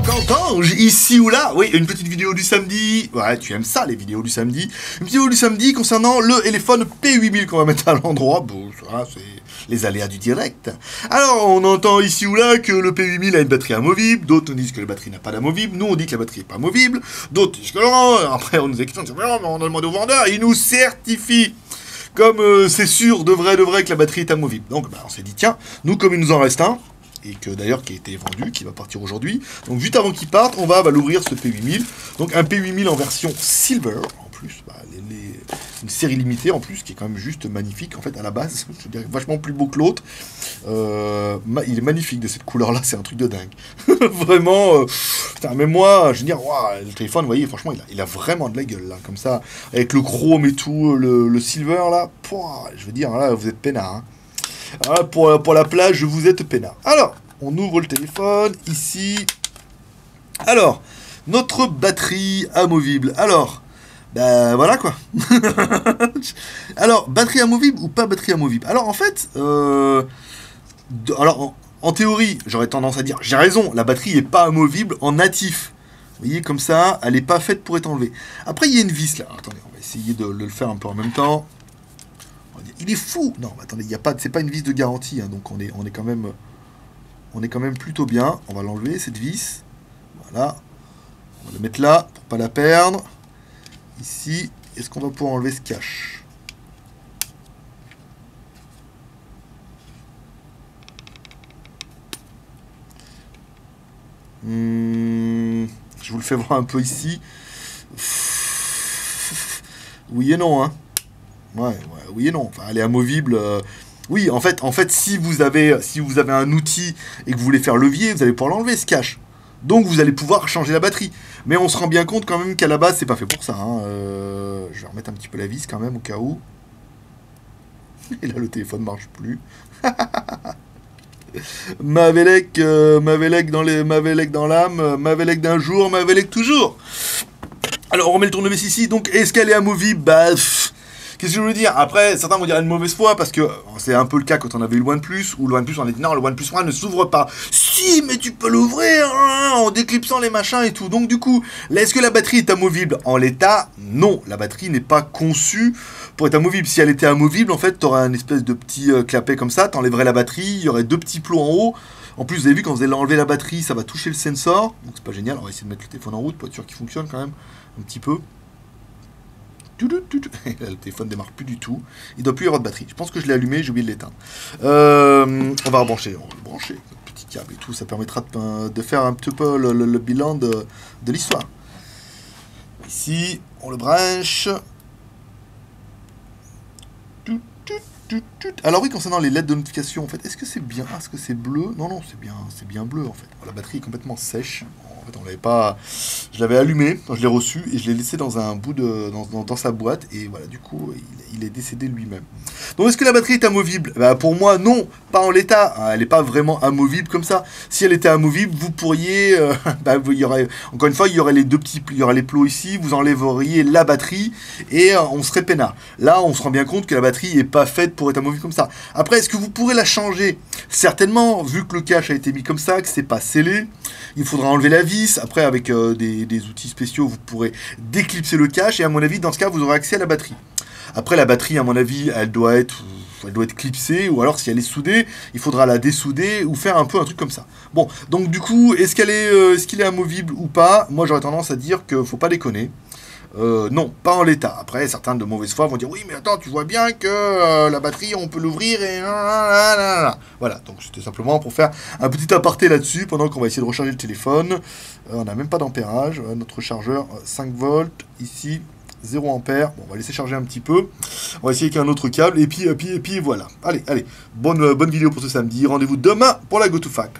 Qu'entends-je ici ou là? Oui, une petite vidéo du samedi. Ouais, tu aimes ça, les vidéos du samedi. Une vidéo du samedi concernant le téléphone P8000 qu'on va mettre à l'endroit. Bon, ça, c'est les aléas du direct. Alors, on entend ici ou là que le P8000 a une batterie amovible. D'autres nous disent que la batterie n'a pas d'amovible. Nous, on dit que la batterie n'est pas amovible. D'autres disent que non. Après, on nous explique, on a demandé au vendeur. Il nous certifie, comme c'est sûr de vrai que la batterie est amovible. Donc, bah, on s'est dit, tiens, nous, comme il nous en reste un, et que d'ailleurs qui a été vendu, qui va partir aujourd'hui. Donc juste avant qu'il parte, on va l'ouvrir ce P8000. Donc un P8000 en version Silver, en plus, bah, une série limitée en plus, qui est quand même juste magnifique en fait à la base. Je veux dire, vachement plus beau que l'autre. Il est magnifique de cette couleur-là, c'est un truc de dingue. Vraiment, putain, mais moi, je veux dire, wow, le téléphone, vous voyez, franchement, il a vraiment de la gueule là, comme ça, avec le chrome et tout, le silver là. Pouah, je veux dire, là, vous êtes peinard. Hein. Voilà, pour la plage, vous êtes peinard. Alors, on ouvre le téléphone, ici. Alors, notre batterie amovible. Alors, ben voilà quoi. Alors, batterie amovible ou pas batterie amovible? Alors, en fait, en théorie, j'aurais tendance à dire, j'ai raison, la batterie n'est pas amovible en natif. Vous voyez, comme ça, elle n'est pas faite pour être enlevée. Après, il y a une vis là. Attendez, on va essayer de le faire un peu en même temps. Il est fou. Non, attendez, c'est pas une vis de garantie, hein, donc on est quand même plutôt bien. On va l'enlever cette vis. Voilà. On va la mettre là pour pas la perdre. Ici, est-ce qu'on va pouvoir enlever ce cache? Je vous le fais voir un peu ici. Oui et non, hein. Ouais, oui et non. Enfin, elle est amovible. Oui, en fait, si vous avez un outil et que vous voulez faire levier, vous allez pouvoir l'enlever, ce cache. Donc, vous allez pouvoir changer la batterie. Mais on se rend bien compte quand même qu'à la base, c'est pas fait pour ça. Hein. Je vais remettre un petit peu la vis quand même, au cas où. Et là, le téléphone marche plus. Mavelec dans l'âme, Mavelec d'un jour, Mavelec toujours. Alors, on remet le tournevis ici. Donc, est-ce qu'elle est amovible? Bah... Qu'est-ce que je veux dire? Après, certains vont dire une mauvaise foi, parce que c'est un peu le cas quand on avait eu le OnePlus, où le OnePlus, on a dit non, le OnePlus One ne s'ouvre pas. Si, mais tu peux l'ouvrir, hein, en déclipsant les machins et tout. Donc du coup, là, est-ce que la batterie est amovible? En l'état, non. La batterie n'est pas conçue pour être amovible. Si elle était amovible, en fait, tu aurais un espèce de petit clapet comme ça, tu enlèverais la batterie, il y aurait deux petits plots en haut. En plus, vous avez vu, quand vous allez enlever la batterie, ça va toucher le sensor. Donc c'est pas génial, on va essayer de mettre le téléphone en route pour être sûr qu'il fonctionne quand même, un petit peu. Là, le téléphone démarre plus du tout. Il doit plus y avoir de batterie. Je pense que je l'ai allumé, j'ai oublié de l'éteindre. On va rebrancher. On va le brancher. Petit câble et tout. Ça permettra de faire un petit peu le bilan de l'histoire. Ici, on le branche. Alors oui, concernant les LED de notification, en fait, est-ce que c'est bien? Est-ce que c'est bleu? Non, non, c'est bien bleu, en fait. La batterie est complètement sèche. En fait, on l'avait pas... Je l'avais allumé quand je l'ai reçu et je l'ai laissé dans un bout de... dans sa boîte. Et voilà, du coup, il est décédé lui-même. Donc, est-ce que la batterie est amovible? Bah, pour moi, non. Pas en l'état. Elle n'est pas vraiment amovible comme ça. Si elle était amovible, vous pourriez... il y aurait... Encore une fois, il y aurait les deux petits... Il y aurait les plots ici. Vous enlèveriez la batterie et on serait peinard. Là, on se rend bien compte que la batterie n'est pas faite pour être amovible comme ça. Après, est-ce que vous pourrez la changer? Certainement, vu que le cache a été mis comme ça, que c'est pas scellé, il faudra enlever la vis. Après, avec des outils spéciaux, vous pourrez déclipser le cache et à mon avis, dans ce cas, vous aurez accès à la batterie. Après, la batterie, à mon avis, elle doit être clipsée, ou alors si elle est soudée, il faudra la dessouder ou faire un peu un truc comme ça. Bon, donc du coup, est-ce qu'il est amovible ou pas? Moi, j'aurais tendance à dire qu'il faut pas déconner. Non, pas en l'état. Après, certains de mauvaise foi vont dire oui, mais attends, tu vois bien que la batterie, on peut l'ouvrir et... Voilà, donc c'était simplement pour faire un petit aparté là-dessus pendant qu'on va essayer de recharger le téléphone. On n'a même pas d'ampérage. Notre chargeur 5 volts, ici, 0 ampère. Bon, on va laisser charger un petit peu. On va essayer avec un autre câble et puis voilà. Allez, bonne vidéo pour ce samedi. Rendez-vous demain pour la GoToFac.